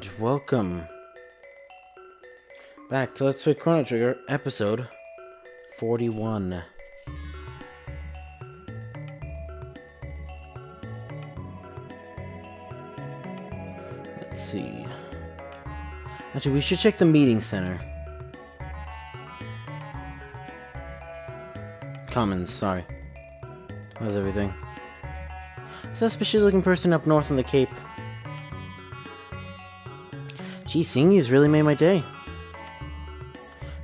and welcome back to Let's Play Chrono Trigger, episode 41. Let's see. Actually, we should check the meeting center. Commons, sorry. How's everything? Suspicious looking person up north on the Cape. Gee, seeing you's really made my day.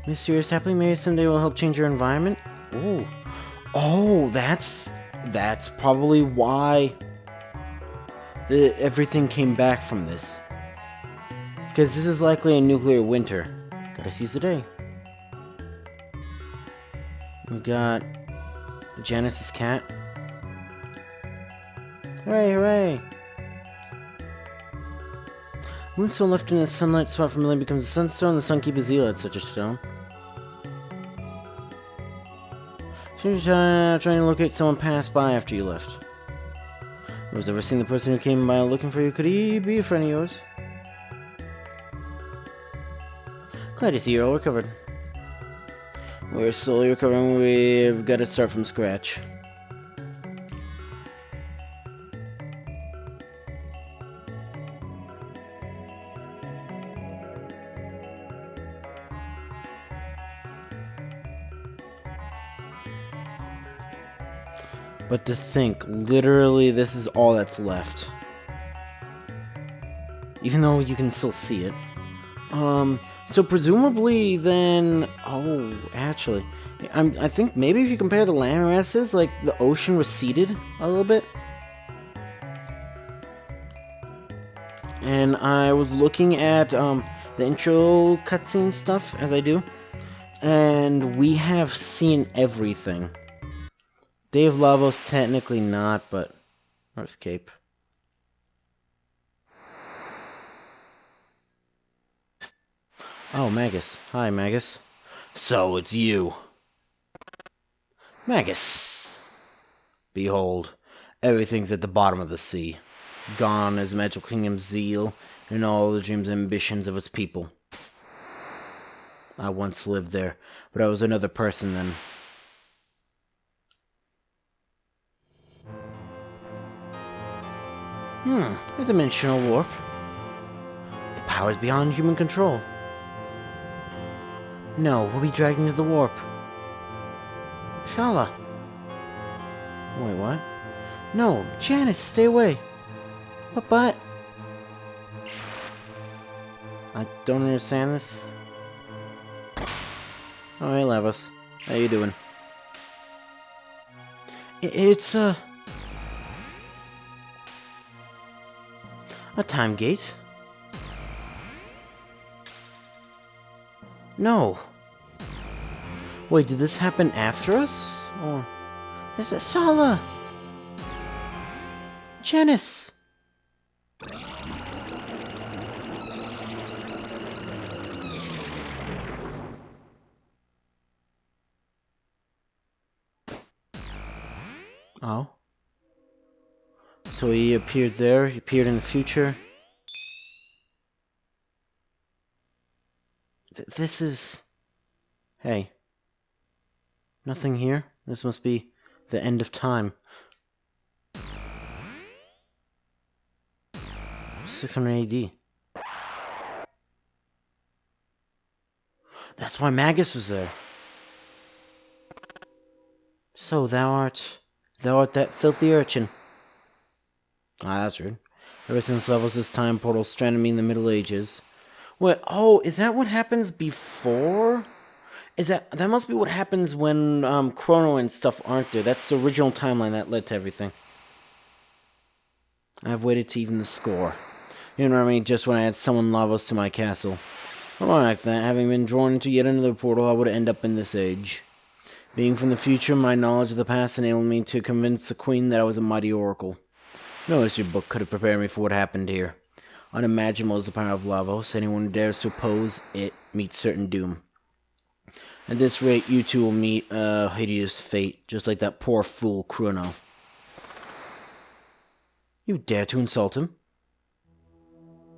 Mysterious happening, maybe someday will help change your environment? Ooh. Oh, that's probably why everything came back from this. Because this is likely a nuclear winter. Gotta seize the day. We got Janice's cat. Hooray, hooray! Moonstone left in a sunlight spot from Lane becomes a sunstone. The Sunkeeper Zeal had such a stone. Trying to locate someone passed by after you left. Was ever seen the person who came by looking for you? Could he be a friend of yours? Glad to see you're all recovered. We're slowly recovering. We've got to start from scratch. But to think, literally, this is all that's left. Even though you can still see it. So presumably then... Oh, actually. I think maybe if you compare the land masses, like, the ocean receded a little bit. And I was looking at, the intro cutscene stuff, as I do. And we have seen everything. Day of Lavos, technically not, but North Cape. Oh, Magus. Hi, Magus. So, it's you. Magus. Behold, everything's at the bottom of the sea. Gone is Magical Kingdom's zeal, and all the dreams and ambitions of its people. I once lived there, but I was another person then. A dimensional warp. The power's beyond human control. No, we'll be dragged into the warp. Shala. Wait, what? No, Janice, stay away. But... I don't understand this. Oh, hey, Lavos. How you doing? It's, a time gate? No. Wait, did this happen after us? Or... Is it Sala? Janice! Oh. So he appeared there, he appeared in the future. This is... Hey. Nothing here? This must be the end of time. 600 AD. That's why Magus was there. So thou art that filthy urchin. Ah, that's rude. Ever since Lavos' time portal stranded me in the Middle Ages. What? Oh, is that what happens before? That must be what happens when Chrono and stuff aren't there. That's the original timeline that led to everything. I've waited to even the score. You know what I mean? Just when I had summoned Lavos to my castle. More like that, having been drawn into yet another portal, I would end up in this age. Being from the future, my knowledge of the past enabled me to convince the Queen that I was a mighty oracle. No history book could have prepared me for what happened here. Unimaginable is the power of Lavos. Anyone who dares to oppose it meets certain doom. At this rate, you two will meet a hideous fate, just like that poor fool Chrono. You dare to insult him?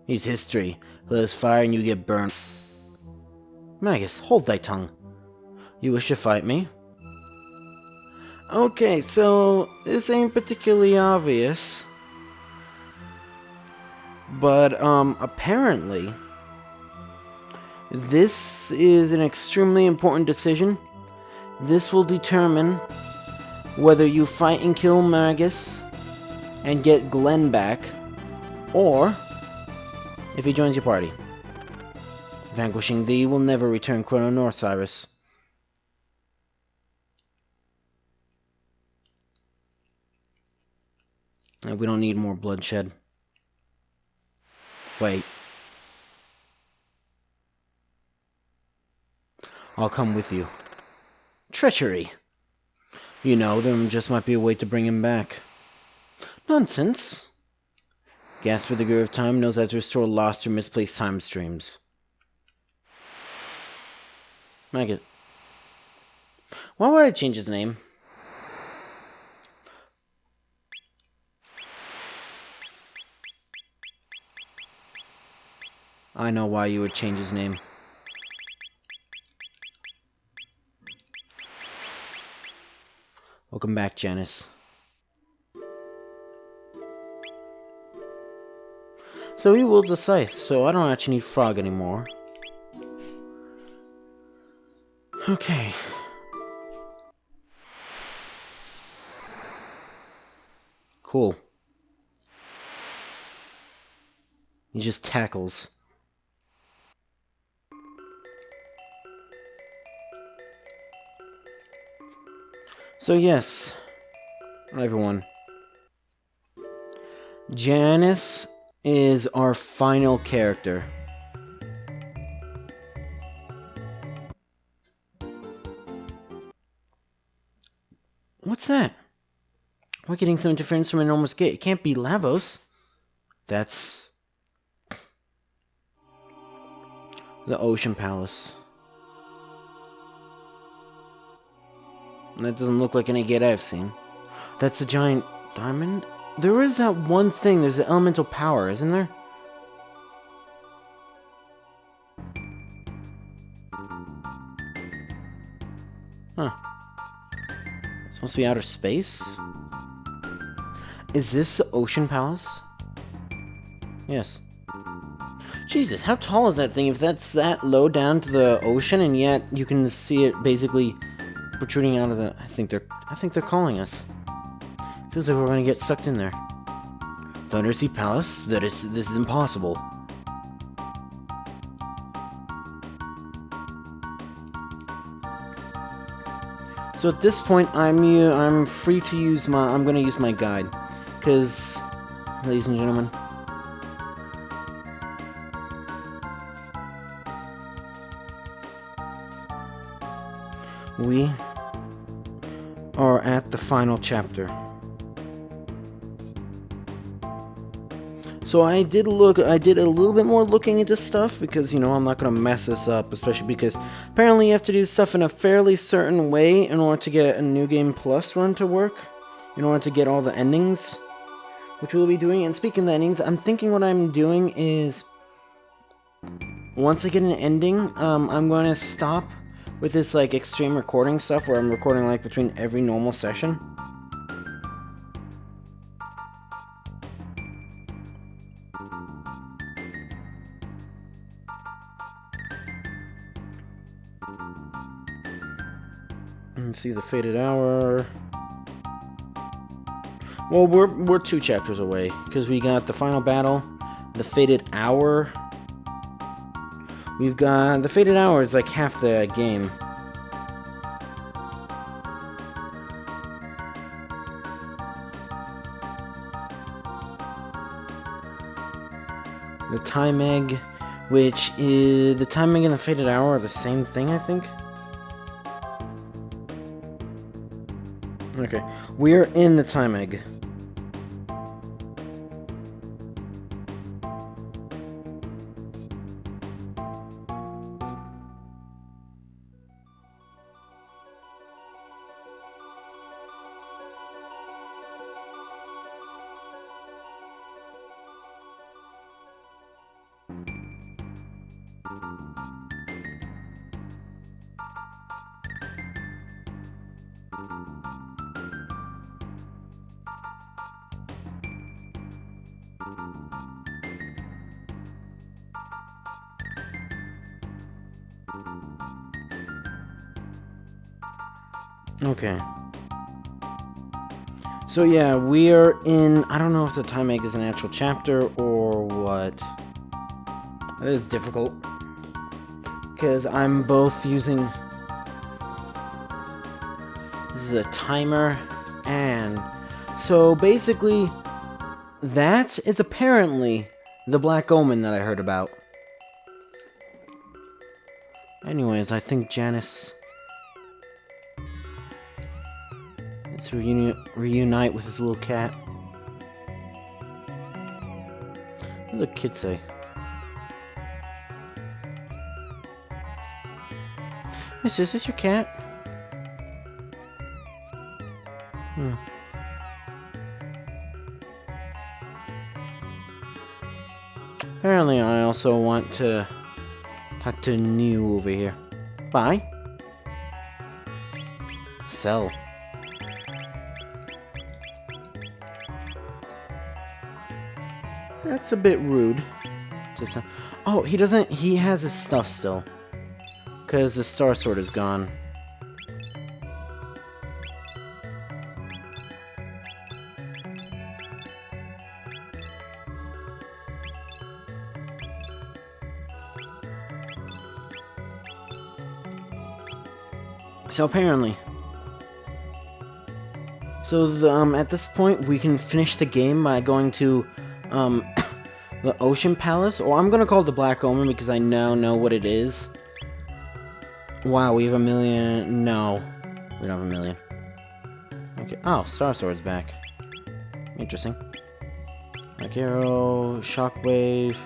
He's history. There's fire and you get burned. Magus, hold thy tongue. You wish to fight me? Okay, so this ain't particularly obvious. But, apparently, this is an extremely important decision. This will determine whether you fight and kill Magus and get Glenn back, or if he joins your party. Vanquishing thee will never return Chrono nor Cyrus. And we don't need more bloodshed. Wait. I'll come with you. Treachery. You know, there just might be a way to bring him back. Nonsense. Gasper the Guru of Time knows how to restore lost or misplaced time streams. Maggot. Why would I change his name? I know why you would change his name. Welcome back, Janice. So he wields a scythe, so I don't actually need Frog anymore. Okay. Cool. He just tackles. So yes, everyone. Janice is our final character. What's that? We're getting some interference from an enormous gate. It can't be Lavos. That's the Ocean Palace. That doesn't look like any gate I've seen. That's a giant diamond? There is that one thing. There's the elemental power, isn't there? Huh. It's supposed to be outer space? Is this the Ocean Palace? Yes. Jesus, how tall is that thing if that's that low down to the ocean and yet you can see it basically protruding out of the... I think they're calling us. Feels like we're gonna get sucked in there. The Undersea Palace? This is impossible. So at this point, I'm free to use my... I'm gonna use my guide. Because, ladies and gentlemen... we are at the final chapter. So I did a little bit more looking into stuff because, you know, I'm not going to mess this up, especially because apparently you have to do stuff in a fairly certain way in order to get a New Game Plus run to work, in order to get all the endings, which we'll be doing. And speaking of the endings, I'm thinking what I'm doing is, once I get an ending, I'm going to stop with this, like, extreme recording stuff where I'm recording, like, between every normal session. And see the Fated Hour. Well, we're 2 chapters away, because we got the final battle, the Fated Hour. We've got... the Fated Hour is like half the game. The Time Egg, which is... the Time Egg and the Fated Hour are the same thing, I think? Okay, we're in the Time Egg. Okay. So yeah, we are in... I don't know if the time egg is an actual chapter or what. That is difficult. Because I'm both using... This is a timer and... So basically, that is apparently the Black Omen that I heard about. Anyways, I think Janice... Let's reunite with his little cat. What does the kid say? Miss, is this your cat? Apparently, I also want to talk to New over here. Bye. Sell. That's a bit rude. Just oh, he doesn't... He has his stuff still. Because the Star Sword is gone. So apparently... So at this point, we can finish the game by going to... the Ocean Palace, or I'm gonna call it the Black Omen because I now know what it is. Wow, we have 1,000,000. No, we don't have 1,000,000. Okay. Oh, Star Sword's back. Interesting. Like Arrow, Shockwave,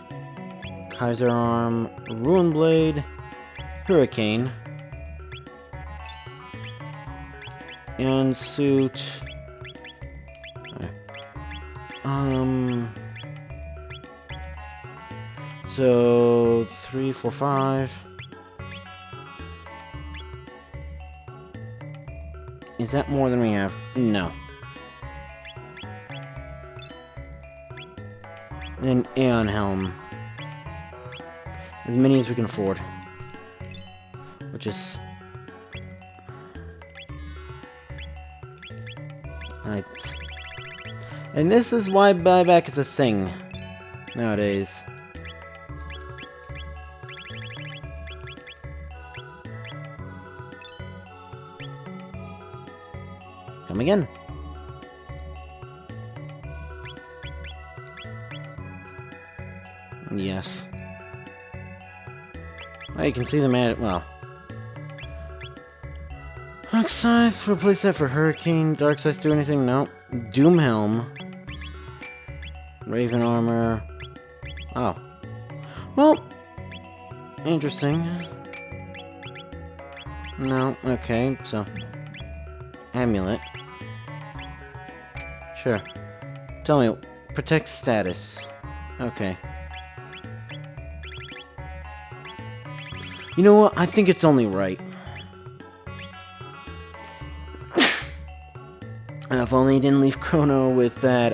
Kaiser Arm, Ruin Blade, Hurricane, and Suit. So 3, 4, 5. Is that more than we have? No. An Aeon Helm. As many as we can afford. Which is... Right. And this is why buyback is a thing nowadays. Come again. Yes. Well, you can see the man. Well, Dark Scythe. Replace that for Hurricane. Dark Scythe do anything? No. Doom Helm. Raven Armor. Oh. Well. Interesting. No. Okay. So. Amulet. Sure. Tell me, protect status. Okay. You know what? I think it's only right. And if only he didn't leave Chrono with that,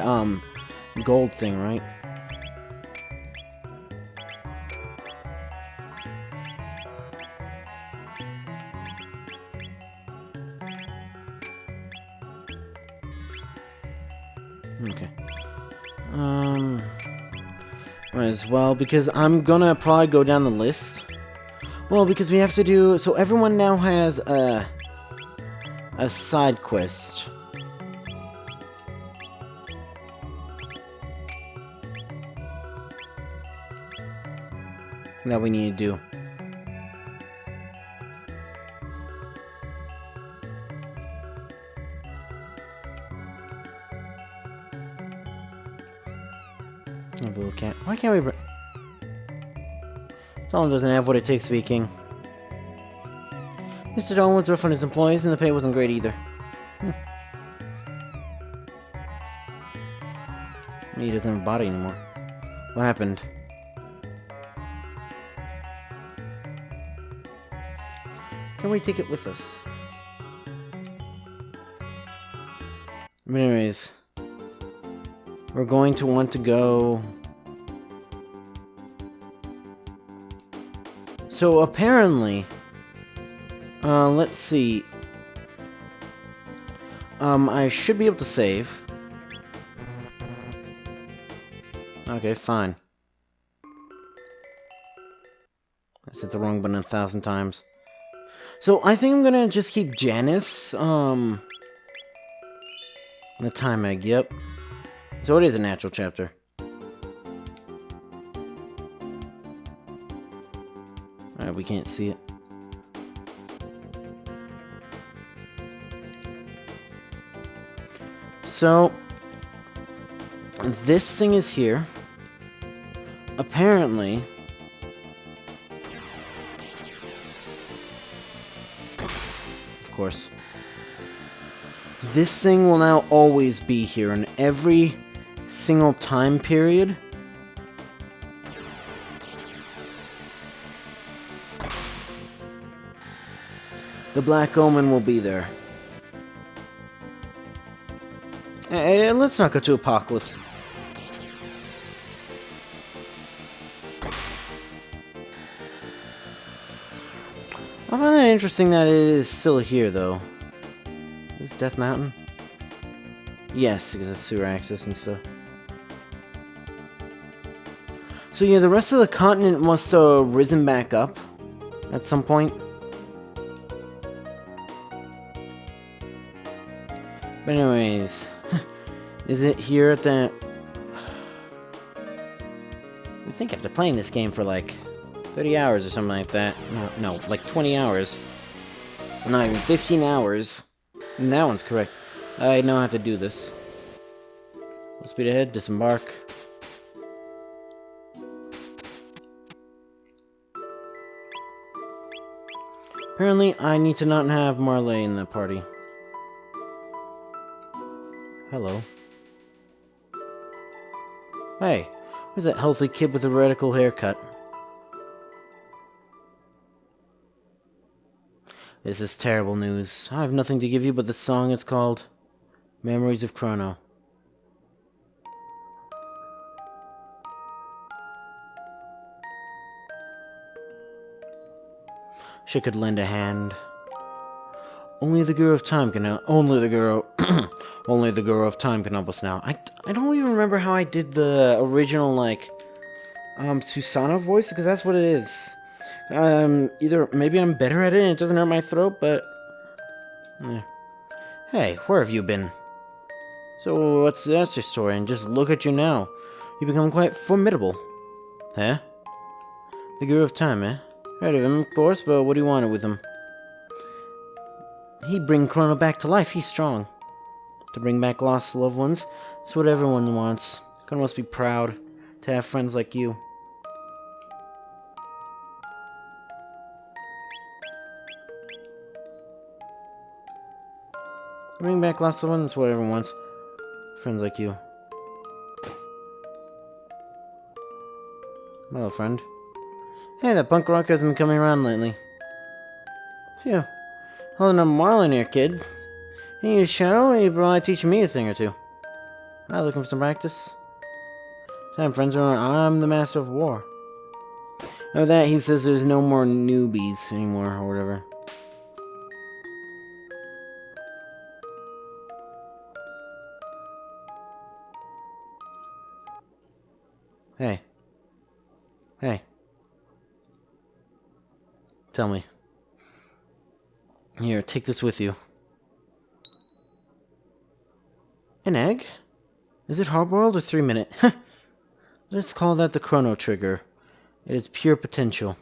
gold thing, right? Okay. Might as well, because I'm gonna probably go down the list. Well, because we have to do... So everyone now has a side quest. That we need to do. Little cat. Why can't we... Someone doesn't have what it takes to be king. Mr. Dolan was rough on his employees, and the pay wasn't great either. He doesn't have a body anymore. What happened? can we take it with us? But anyways, we're going to want to go... So apparently, let's see. I should be able to save. Okay, fine. I hit the wrong button 1,000 times. So I think I'm gonna just keep Janice, the time egg, yep. So it is a natural chapter. Alright, we can't see it. So, this thing is here. Apparently, of course, this thing will now always be here in every single time period. The Black Omen will be there. Let's not go to Apocalypse. I find it interesting that it is still here, though. Is Death Mountain? Yes, because it's sewer access and stuff. So yeah, the rest of the continent must have risen back up at some point. But anyways, is it here at the... I think after playing this game for like 30 hours or something like that. No, like 20 hours. Not even 15 hours. And that one's correct. I know how to do this. Full speed ahead, disembark. Apparently, I need to not have Marley in the party. Hello. Hey, who's that healthy kid with a radical haircut? This is terrible news. I have nothing to give you but the song. It's called Memories of Chrono. She could lend a hand. Only the Guru of Time can help. Only the Guru of Time can help us now. I don't even remember how I did the original, like, Susana voice, because that's what it is. Either maybe I'm better at it and it doesn't hurt my throat, but... yeah. Hey, where have you been? So, that's your story, and just look at you now. You become quite formidable. Huh? The Guru of Time, eh? Heard of him, of course, but what do you want with him? He'd bring Chrono back to life. He's strong. To bring back lost loved ones, it's what everyone wants. Chrono must be proud to have friends like you. Bring back lost loved ones, it's what everyone wants. Friends like you. Hello, friend. Hey, that punk rock hasn't been coming around lately. Phew. Holding up Marlin here, kid. You need a shadow, and you're probably teaching me a thing or two. Am I looking for some practice? Time, friends, I'm the master of war. Oh, that he says there's no more newbies anymore, or whatever. Hey. Hey. Tell me. Here, take this with you. An egg? Is it hard-boiled or 3-minute? Let's call that the Chrono trigger. It is pure potential.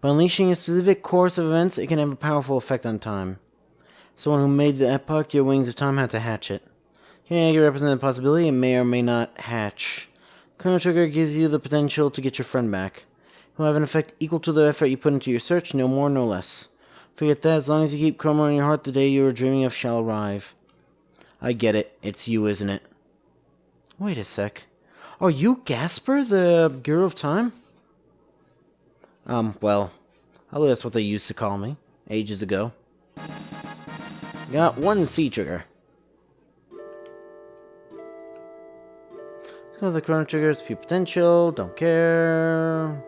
By unleashing a specific course of events, it can have a powerful effect on time. Someone who made the epoch, your wings of time, had to hatch it. Can an egg represent a possibility? It may or may not hatch. Chrono trigger gives you the potential to get your friend back. It will have an effect equal to the effort you put into your search, no more, no less. Forget that, as long as you keep Chrono in your heart, the day you were dreaming of shall arrive. I get it. It's you, isn't it? Wait a sec. Are you Gasper, the Guru of Time? Well, I believe that's what they used to call me. ages ago. Got one C trigger. Let's go with the Chrono trigger. It's pure potential. Don't care.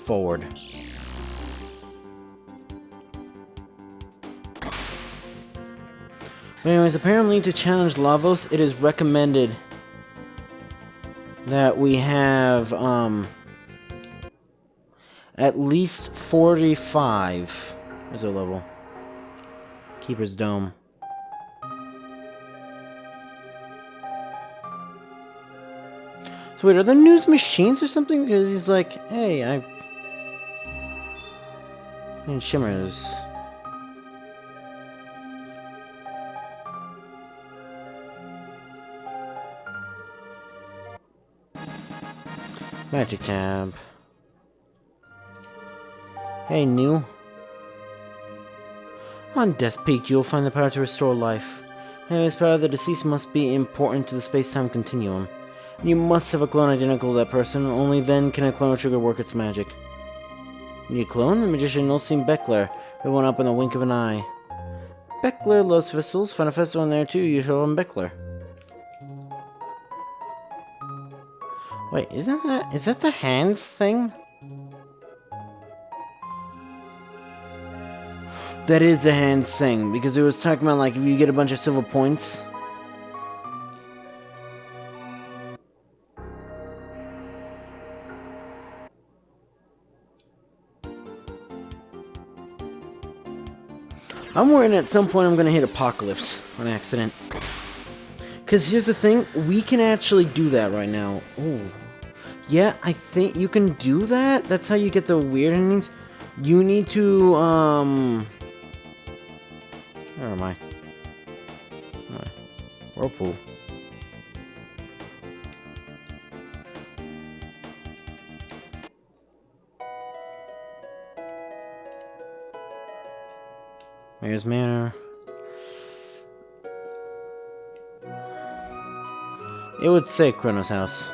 Forward. Anyways, apparently to challenge Lavos, it is recommended that we have at least 45. Where's our level? Keeper's Dome. So wait, are there news machines or something? Because he's like, hey, I mean, shimmers. Magic tab. Hey, new. On Death Peak, you'll find the power to restore life. Anyways, power of the deceased must be important to the space-time continuum. You must have a clone identical to that person, only then can a Chrono trigger work its magic. Need a clone? The magician Nulsim Beckler. It went up in the wink of an eye. Beckler loves festivals. Find a festival in there too, you show him Beckler. Wait, is that the hands thing? That is the hands thing, because it was talking about like if you get a bunch of silver points. I'm worried at some point I'm gonna hit Apocalypse on accident. Because here's the thing, we can actually do that right now. Ooh. Yeah, I think you can do that? That's how you get the weird endings? You need to, where am I? Whirlpool. Mayor's Manor. It would say Chrono's house.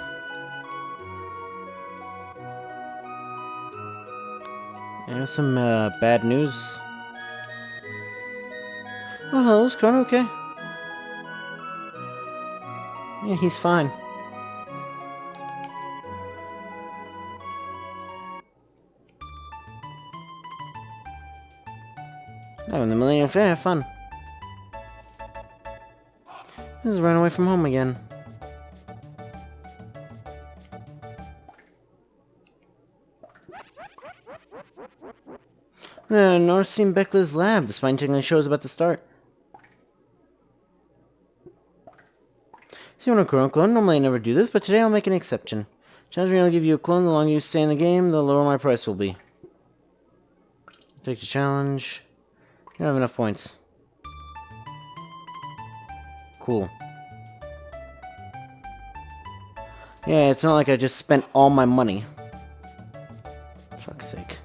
There's some bad news. Oh, hello, is Chrono okay? Yeah, he's fine. Oh, in the Millennium Fair, have fun. This is running away from home again. North-Seen Beckler's lab. The spine tingling show is about to start. See, when a Chrono clone, normally I never do this, but today I'll make an exception. Challenge me, I'll give you a clone. The longer you stay in the game, the lower my price will be. Take the challenge. You don't have enough points. Cool. Yeah, it's not like I just spent all my money. For fuck's sake.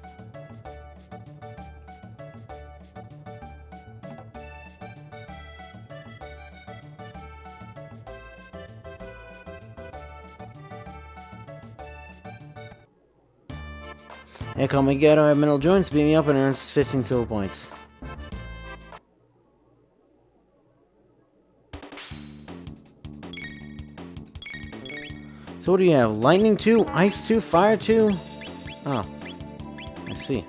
Hey, call me Gato, I have mental joints, beat me up and earns 15 silver points. So what do you have? Lightning 2, Ice 2, Fire 2? Oh. I see.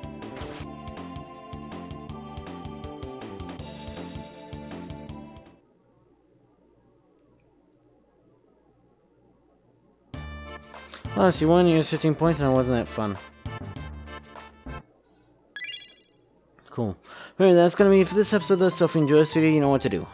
Oh, so you won, you used 15 points and it wasn't that fun. Cool. Anyway, that's gonna be it for this episode though, so if you enjoyed this video, you know what to do.